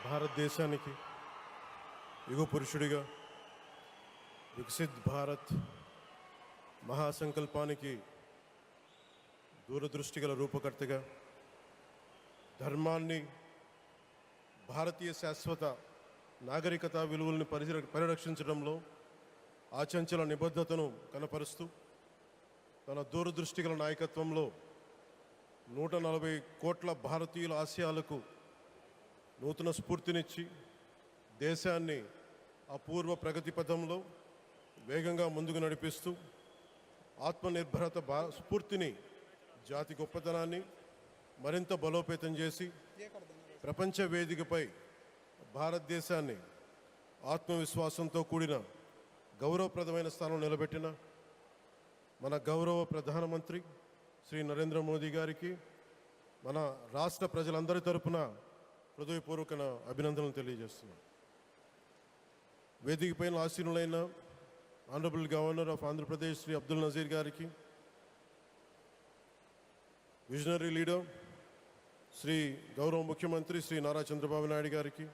భారతదేశానికి యుగ పురుషుడిగా వికసిత్ భారత్ మహాసంకల్పానికి దూరదృష్టి గల రూపకర్తగా ధర్మాన్ని భారతీయ శాశ్వత నాగరికత విలువలను పరిరక్షించడంలో ఆచంచల నిబద్ధతను కనపరుస్తూ తన దూరదృష్టి గల నాయకత్వంలో 140 కోట్ల భారతీయుల ఆశయాలకు నూతన స్ఫూర్తినిచ్చి దేశాన్ని అపూర్వ ప్రగతి పథంలో వేగంగా ముందుకు నడిపిస్తూ ఆత్మనిర్భరత స్ఫూర్తిని జాతి గొప్పతనాన్ని మరింత బలోపేతం చేసి ప్రపంచ వేదికపై భారతదేశాన్ని ఆత్మవిశ్వాసంతో కూడిన గౌరవప్రదమైన స్థానం నిలబెట్టిన మన గౌరవ ప్రధానమంత్రి శ్రీ నరేంద్ర మోదీ గారికి మన రాష్ట్ర ప్రజలందరి తరపున హృదయపూర్వక అభినందనలు తెలియజేస్తున్నాను. వేదిక పైన ఆసీనులైన honourable governor of Andhra Pradesh Shri Abdul Nazeer గారికి, విజనరీ లీడర్ శ్రీ గౌరవ ముఖ్యమంత్రి శ్రీ నారా చంద్రబాబు నాయుడు గారికి,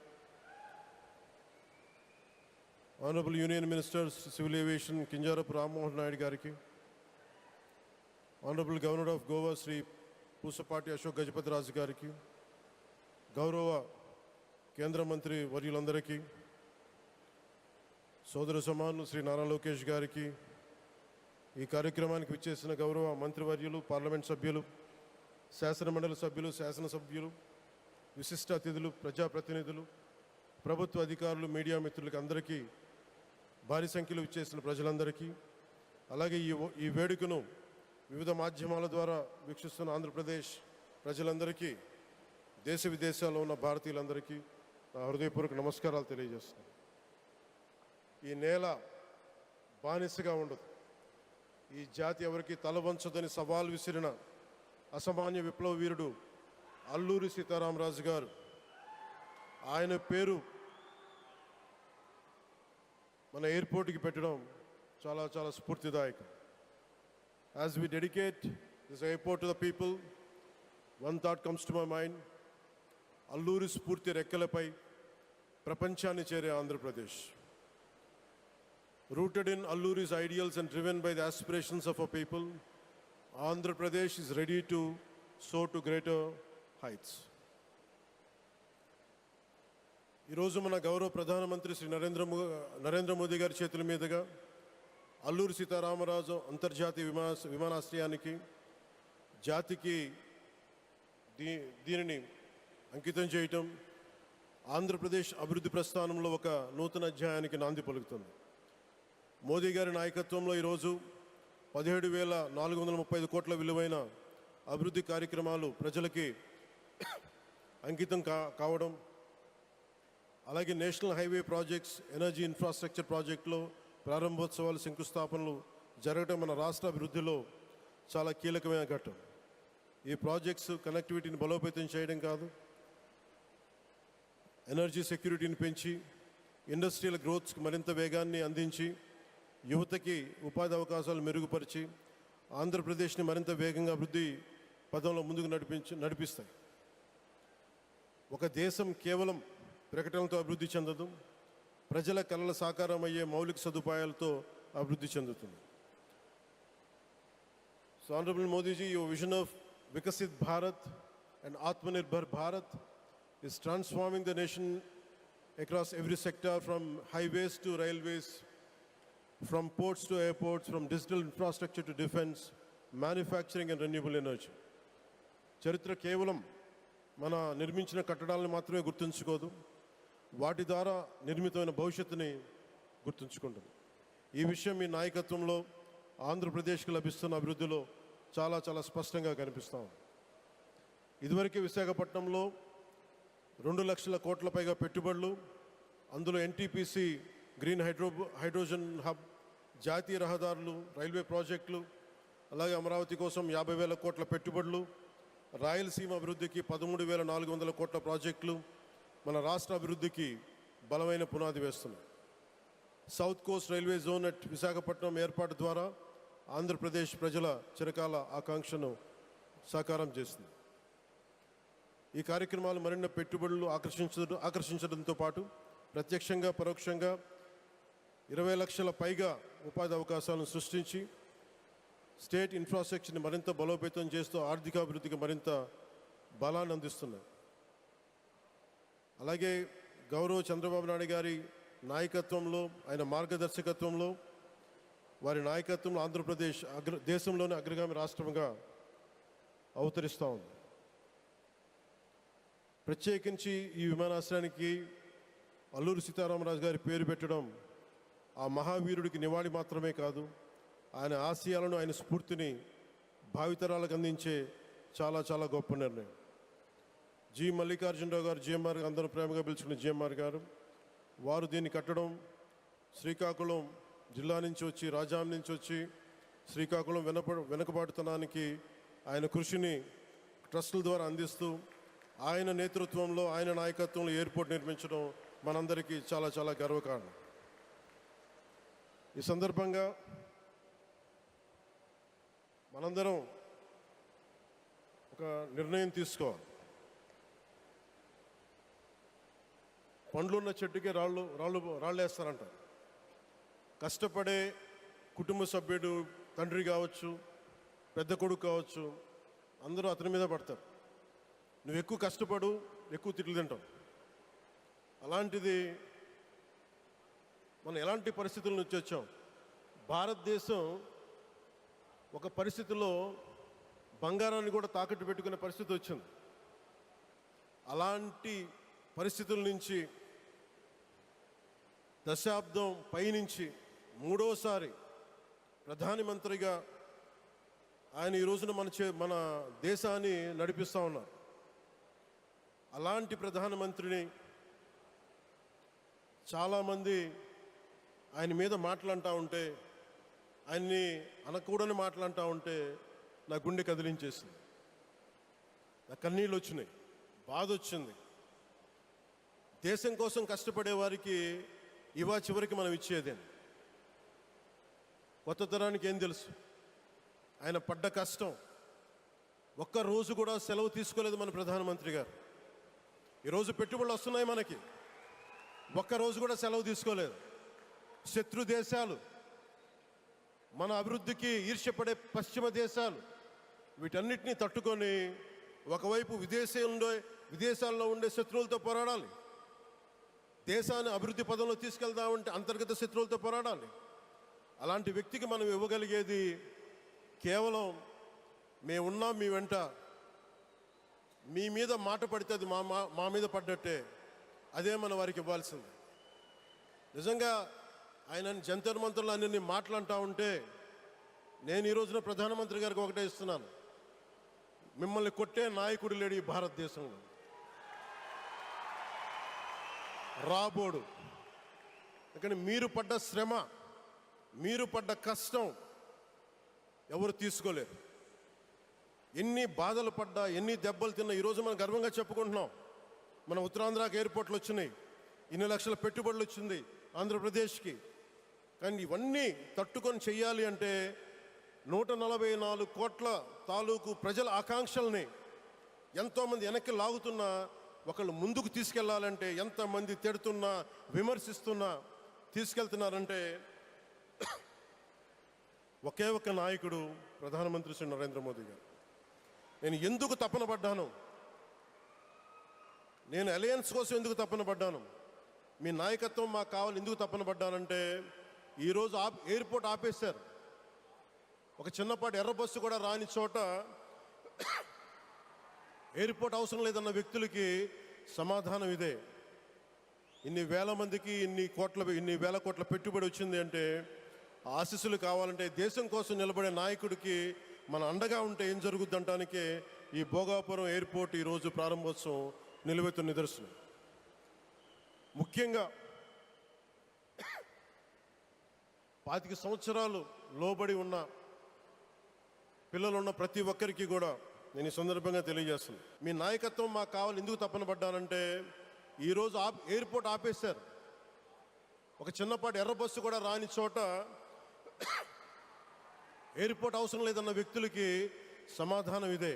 honourable union minister civil aviation Kinjarapu Rammohan Naidu గారికి, honourable governor of Goa Shri Pusapati Ashok Gajapati Raju గారికి, గౌరవ కేంద్ర మంత్రి వర్యులందరికీ, సోదర సమానులు శ్రీ నారా లోకేష్ గారికి, ఈ కార్యక్రమానికి విచ్చేసిన గౌరవ మంత్రివర్యులు, పార్లమెంట్ సభ్యులు, శాసనమండలి సభ్యులు, శాసనసభ్యులు, విశిష్ట అతిథులు, ప్రజాప్రతినిధులు, ప్రభుత్వ అధికారులు, మీడియా మిత్రులకి అందరికీ, భారీ సంఖ్యలో విచ్చేసిన ప్రజలందరికీ, అలాగే ఈ వేడుకను వివిధ మాధ్యమాల ద్వారా వీక్షిస్తున్న ఆంధ్రప్రదేశ్ ప్రజలందరికీ, దేశ విదేశాల్లో ఉన్న భారతీయులందరికీ నా హృదయపూర్వక నమస్కారాలు తెలియజేస్తున్నాను. ఈ నేల బానిసగా ఉండదు, ఈ జాతి ఎవరికి తల వంచదని సవాల్ విసిరిన అసామాన్య విప్లవ వీరుడు అల్లూరి సీతారామరాజు గారు, ఆయన పేరు మన ఎయిర్పోర్ట్కి పెట్టడం చాలా చాలా స్ఫూర్తిదాయకం. As we dedicate this airport to the people, one thought comes to my mind. Alluri స్ఫూర్తి రెక్కలపై ప్రపంచాన్ని చేరే Andhra Pradesh. Rooted in Alluri's ideals and driven by the aspirations of our people, Andhra Pradesh is ready to soar to greater heights. ఈరోజు మన గౌరవ ప్రధానమంత్రి శ్రీ నరేంద్ర మోదీ గారి చేతుల మీదుగా అల్లూరి సీతారామరాజు అంతర్జాతీయ విమానాశ్రయానికి జాతికి దీనిని అంకితం చేయటం ఆంధ్రప్రదేశ్ అభివృద్ధి ప్రస్థానంలో ఒక నూతన అధ్యాయానికి నాంది పలుకుతుంది. మోదీ గారి నాయకత్వంలో ఈరోజు 17,435 కోట్ల విలువైన అభివృద్ధి కార్యక్రమాలు ప్రజలకి అంకితం కావడం, అలాగే national highway projects, energy infrastructure ప్రాజెక్టులో ప్రారంభోత్సవాలు, శంకుస్థాపనలు జరగడం మన రాష్ట్ర అభివృద్ధిలో చాలా కీలకమైన ఘట్టం. ఈ ప్రాజెక్ట్స్ కనెక్టివిటీని బలోపేతం చేయడం కాదు, ఎనర్జీ సెక్యూరిటీని పెంచి ఇండస్ట్రియల్ గ్రోత్స్కి మరింత వేగాన్ని అందించి యువతకి ఉపాధి అవకాశాలు మెరుగుపరిచి ఆంధ్రప్రదేశ్ని మరింత వేగంగా అభివృద్ధి పదంలో ముందుకు నడిపిస్తాయి. ఒక దేశం కేవలం ప్రకటనలతో అభివృద్ధి చెందదు, ప్రజల కలల సాకారం అయ్యే మౌలిక సదుపాయాలతో అభివృద్ధి చెందుతుంది. So honourable Modiji, your vision of Viksit Bharat and Atmanirbhar Bharat is transforming the nation across every sector, from highways to railways, from ports to airports, from digital infrastructure to defense, manufacturing and renewable energy. చరిత్ర కేవలం మన నిర్మించిన కట్టడాలను మాత్రమే గుర్తుంచుకోదు, వాటి ద్వారా నిర్మితమైన భవిష్యత్తుని గుర్తుంచుకుంటుంది. ఈ విషయం మీ నాయకత్వంలో ఆంధ్రప్రదేశ్కి లభిస్తున్న అభివృద్ధిలో చాలా చాలా స్పష్టంగా కనిపిస్తాం. ఇదివరకే విశాఖపట్నంలో 2 లక్షల కోట్ల పైగా పెట్టుబడులు, అందులో ఎన్టీపీసీ గ్రీన్ హైడ్రోజన్ హబ్, జాతీయ రహదారులు, రైల్వే ప్రాజెక్టులు, అలాగే అమరావతి కోసం 50,000 కోట్ల పెట్టుబడులు, రాయలసీమ అభివృద్ధికి 13,400 కోట్ల ప్రాజెక్టులు మన రాష్ట్ర అభివృద్ధికి బలమైన పునాది వేస్తున్నాయి. South Coast railway zone at Visakhapatnam ఏర్పాటు ద్వారా ఆంధ్రప్రదేశ్ ప్రజల చిరకాల ఆకాంక్షను సాకారం చేస్తుంది. ఈ కార్యక్రమాలు మరిన్ని పెట్టుబడులు ఆకర్షించడంతో పాటు ప్రత్యక్షంగా పరోక్షంగా 20 లక్షల పైగా ఉపాధి అవకాశాలను సృష్టించి స్టేట్ ఇన్ఫ్రాస్ట్రక్చర్ని మరింత బలోపేతం చేస్తూ ఆర్థికాభివృద్ధికి మరింత బలాన్ని అందిస్తున్నాయి. అలాగే గౌరవ చంద్రబాబు నాయుడు గారి నాయకత్వంలో, ఆయన మార్గదర్శకత్వంలో, వారి నాయకత్వంలో ఆంధ్రప్రదేశ్ దేశంలోని అగ్రగామి రాష్ట్రంగా అవతరిస్తూ ఉంది. ప్రత్యేకించి ఈ విమానాశ్రయానికి అల్లూరి సీతారామరాజు గారి పేరు పెట్టడం ఆ మహావీరుడికి నివాళి మాత్రమే కాదు, ఆయన ఆశయాలను, ఆయన స్ఫూర్తిని భావితరాలకు అందించే చాలా చాలా గొప్ప నిర్ణయం. జి మల్లికార్జునరావు గారు, జిఎంఆర్, అందరూ ప్రేమగా పిలుచుకున్న జిఎంఆర్ గారు, వారు దీన్ని కట్టడం శ్రీకాకుళం జిల్లా నుంచి వచ్చి, రాజాం నుంచి వచ్చి శ్రీకాకుళం వెనుకబాటుతనానికి ఆయన కృషిని ట్రస్టుల ద్వారా అందిస్తూ ఆయన నేతృత్వంలో, ఆయన నాయకత్వంలో ఎయిర్పోర్ట్ నిర్మించడం మనందరికీ చాలా చాలా గర్వకారణం. ఈ సందర్భంగా మనందరం ఒక నిర్ణయం తీసుకోవాలి. పండ్లున్న చెట్టుకే రాళ్ళు వేస్తారంట. కష్టపడే కుటుంబ సభ్యుడు, తండ్రి కావచ్చు, పెద్ద కొడుకు కావచ్చు, అందరూ అతని మీద పడతారు. నువ్వు ఎక్కువ కష్టపడు, ఎక్కువ తిట్లు తింటావు. అలాంటిది మనం ఎలాంటి పరిస్థితుల నుంచి వచ్చాం? భారతదేశం ఒక పరిస్థితిలో బంగారాన్ని కూడా తాకట్టు పెట్టుకునే పరిస్థితి వచ్చింది. అలాంటి పరిస్థితుల నుంచి దశాబ్దం పైనుంచి మూడోసారి ప్రధానమంత్రిగా ఆయన ఈ రోజున మన దేశాన్ని నడిపిస్తూ ఉన్నారు. అలాంటి ప్రధానమంత్రిని చాలామంది ఆయన మీద మాట్లాడుతూ ఉంటే, ఆయన్ని అనకూడని మాట్లాడుతూ ఉంటే నా గుండె కదిలించేసింది, నా కన్నీళ్ళు వచ్చినాయి, బాధ వచ్చింది. దేశం కోసం కష్టపడే వారికి చివరికి మనం ఇచ్చేదేం. కొత్త తరానికి ఏం తెలుసు? ఆయన పడ్డ కష్టం. ఒక్కరోజు కూడా సెలవు తీసుకోలేదు మన ప్రధానమంత్రి గారు. ఈరోజు పెట్టుబడులు వస్తున్నాయి మనకి, ఒక్కరోజు కూడా సెలవు తీసుకోలేదు. శత్రు దేశాలు, మన అభివృద్ధికి ఈర్ష్యపడే పశ్చిమ దేశాలు, వీటన్నిటినీ తట్టుకొని ఒకవైపు విదేశాల్లో ఉండే శత్రువులతో పోరాడాలి, దేశాన్ని అభివృద్ధి పదంలో తీసుకెళ్దామంటే అంతర్గత శత్రువులతో పోరాడాలి. అలాంటి వ్యక్తికి మనం ఇవ్వగలిగేది కేవలం మేమున్నాం మీ వెంట, మీ మీద మాట పడితే అది మా మీద పడ్డట్టే, అదే మన వారికి ఇవ్వాల్సింది. నిజంగా ఆయన జంతర్ మంతర్లు అన్ని మాట్లాడుతూ ఉంటే నేను ఈ రోజున ప్రధానమంత్రి గారికి ఒకటే ఇస్తున్నాను, మిమ్మల్ని కొట్టే నాయకుడు లేడు ఈ భారతదేశంలో, రాబోడు. కానీ మీరు పడ్డ శ్రమ, మీరు పడ్డ కష్టం ఎవరు తీసుకోలేరు. ఎన్ని బాధలు పడ్డా, ఎన్ని దెబ్బలు తిన్నా ఈరోజు మనం గర్వంగా చెప్పుకుంటున్నాం. మన ఉత్తరాంధ్రకి ఎయిర్పోర్ట్లు వచ్చినాయి, ఇన్ని లక్షల పెట్టుబడులు వచ్చింది ఆంధ్రప్రదేశ్కి. కానీ ఇవన్నీ తట్టుకొని చెయ్యాలి అంటే 144 కోట్ల తాలూకు ప్రజల ఆకాంక్షల్ని ఎంతోమంది వెనక్కి లాగుతున్నా, ఒకళ్ళు ముందుకు తీసుకెళ్లాలంటే ఎంతమంది తిడుతున్నా, విమర్శిస్తున్నా తీసుకెళ్తున్నారంటే ఒకే ఒక్క నాయకుడు, ప్రధానమంత్రి శ్రీ నరేంద్ర మోదీ గారు. నేను ఎందుకు తపన పడ్డాను, నేను అలయన్స్ కోసం ఎందుకు తపన పడ్డాను, మీ నాయకత్వం మాకు కావాలి ఎందుకు తపన పడ్డానంటే, ఈరోజు ఎయిర్పోర్ట్ ఆపేశారు. ఒక చిన్నపాటి ఎర్ర బస్సు కూడా రాని చోట ఎయిర్పోర్ట్ అవసరం లేదన్న వ్యక్తులకి సమాధానం ఇదే. ఇన్ని వేల మందికి ఇన్ని వేల కోట్ల పెట్టుబడి వచ్చింది అంటే ఆశీస్సులు కావాలంటే, దేశం కోసం నిలబడే నాయకుడికి మన అండగా ఉంటే ఏం జరుగుద్ది అంటానికే ఈ భోగాపురం ఎయిర్పోర్ట్ ఈరోజు ప్రారంభోత్సవం నిలువెత్తు నిదర్శనం. ముఖ్యంగా 25 సంవత్సరాలు లోబడి ఉన్న పిల్లలున్న ప్రతి ఒక్కరికి కూడా నేను ఈ సందర్భంగా తెలియజేస్తున్నాను, మీ నాయకత్వం మాకు కావాలి ఎందుకు తపన పడ్డానంటే, ఈరోజు ఎయిర్పోర్ట్ ఆపేశారు. ఒక చిన్నపాటి ఎర్ర బస్సు కూడా రాని చోట ఎయిర్పోర్ట్ అవసరం లేదన్న వ్యక్తులకి సమాధానం ఇదే.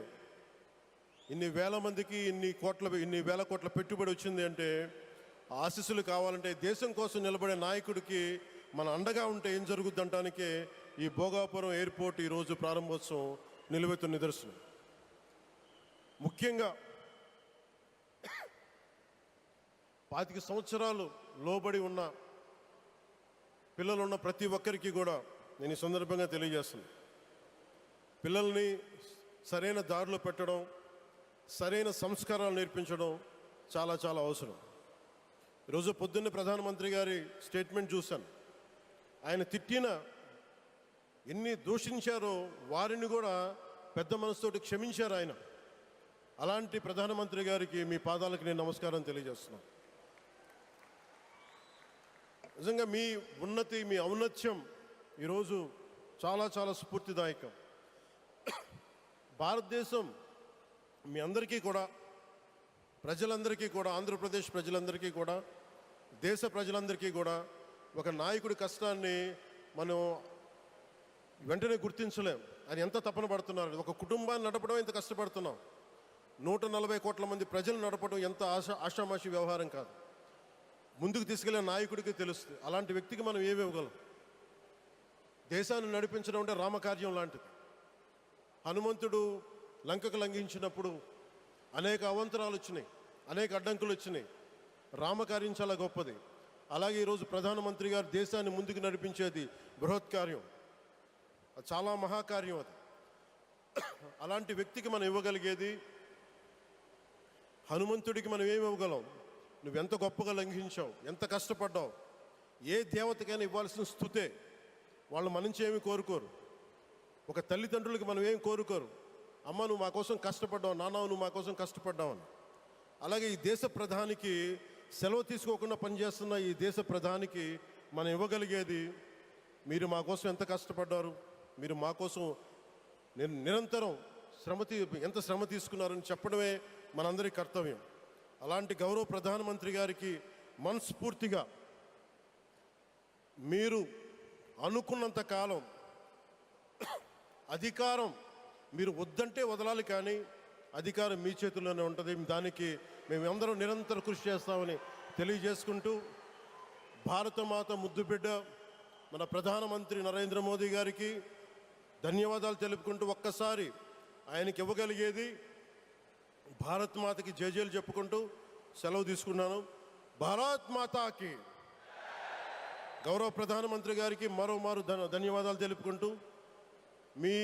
ఇన్ని వేల మందికి ఇన్ని వేల కోట్ల పెట్టుబడి వచ్చింది అంటే ఆశీస్సులు కావాలంటే దేశం కోసం నిలబడే నాయకుడికి మన అండగా ఉంటే ఏం జరుగుద్ది అంటానికే ఈ భోగాపురం ఎయిర్పోర్ట్ ఈరోజు ప్రారంభోత్సవం నిలువెత్తు నిదర్శనం. ముఖ్యంగా 25 సంవత్సరాలు లోబడి ఉన్న పిల్లలున్న ప్రతి ఒక్కరికి కూడా నేను ఈ సందర్భంగా తెలియజేస్తున్నాను. పిల్లల్ని సరైన దారిలో పెట్టడం, సరైన సంస్కారాలు నేర్పించడం చాలా చాలా అవసరం. ఈరోజు పొద్దున్నే ప్రధానమంత్రి గారి స్టేట్మెంట్ చూశాను. ఆయన తిట్టిన ఎన్ని దూషించారో వారిని కూడా పెద్ద మనసుతోటి క్షమించారు ఆయన. అలాంటి ప్రధానమంత్రి గారికి మీ పాదాలకు నేను నమస్కారం తెలియజేస్తున్నాను. నిజంగా మీ ఉన్నతి, మీ ఔన్నత్యం ఈరోజు చాలా చాలా స్ఫూర్తిదాయకం. భారతదేశం మీ అందరికీ కూడా, ప్రజలందరికీ కూడా, ఆంధ్రప్రదేశ్ ప్రజలందరికీ కూడా, దేశ ప్రజలందరికీ కూడా ఒక నాయకుడి కష్టాన్ని మనం వెంటనే గుర్తించలేం. ఆయన ఎంత తపన పడుతున్నారు. ఒక కుటుంబాన్ని నడపడం ఎంత కష్టపడుతున్నాం. 140 కోట్ల మంది ప్రజలు నడపడం ఎంత ఆషామాషి వ్యవహారం కాదు. ముందుకు తీసుకెళ్లే నాయకుడికి తెలుస్తుంది. అలాంటి వ్యక్తికి మనం ఏమి ఇవ్వగలం. దేశాన్ని నడిపించడం అంటే రామకార్యం లాంటిది. హనుమంతుడు లంకకు లంఘించినప్పుడు అనేక అవంతరాలు వచ్చినాయి, అనేక అడ్డంకులు వచ్చినాయి. రామకార్యం చాలా గొప్పది. అలాగే ఈరోజు ప్రధానమంత్రి గారు దేశాన్ని ముందుకు నడిపించేది బృహత్కార్యం, చాలా మహాకార్యం అది. అలాంటి వ్యక్తికి మనం ఇవ్వగలిగేది, హనుమంతుడికి మనం ఏమి ఇవ్వగలం? నువ్వెంత గొప్పగా లంఘించావు, ఎంత కష్టపడ్డావు. ఏ దేవతకైనా ఇవ్వాల్సిన స్తుతే. వాళ్ళు మన నుంచి ఏమి కోరుకోరు. ఒక తల్లిదండ్రులకి మనం ఏం కోరుకోరు. అమ్మ నువ్వు మా కోసం కష్టపడ్డావు, నాన్న నువ్వు మా కోసం కష్టపడ్డావు అని. అలాగే ఈ దేశ ప్రధానికి, సెలవు తీసుకోకుండా పనిచేస్తున్న ఈ దేశ ప్రధానికి మనం ఇవ్వగలిగేది, మీరు మా కోసం ఎంత కష్టపడ్డారు, మీరు మా కోసం నిరంతరం ఎంత శ్రమ తీసుకున్నారని చెప్పడమే మనందరి కర్తవ్యం. అలాంటి గౌరవ ప్రధానమంత్రి గారికి మనస్ఫూర్తిగా మీరు అనుకున్నంత కాలం అధికారం మీరు వద్దంటే వదలాలి, కానీ అధికారం మీ చేతుల్లోనే ఉంటుంది. దానికి మేమందరం నిరంతరం కృషి చేస్తామని తెలియజేసుకుంటూ, భారతమాత ముద్దుబిడ్డ మన ప్రధానమంత్రి నరేంద్ర మోదీ గారికి ధన్యవాదాలు తెలుపుకుంటూ, ఒక్కసారి ఆయనకి ఇవ్వగలిగేది భారత్ మాతకి జేజేలు చెప్పుకుంటూ సెలవు తీసుకున్నాను. భారత్ మాతాకి. గౌరవ ప్రధానమంత్రి గారికి మరోమారు ధన్యవాదాలు తెలుపుకుంటూ, మీ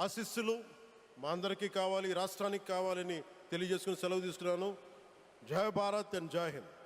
ఆశీస్సులు మా అందరికీ కావాలి, రాష్ట్రానికి కావాలని తెలియజేసుకుని సెలవు తీసుకున్నాను. జై భారత్ అండ్ జై హింద్.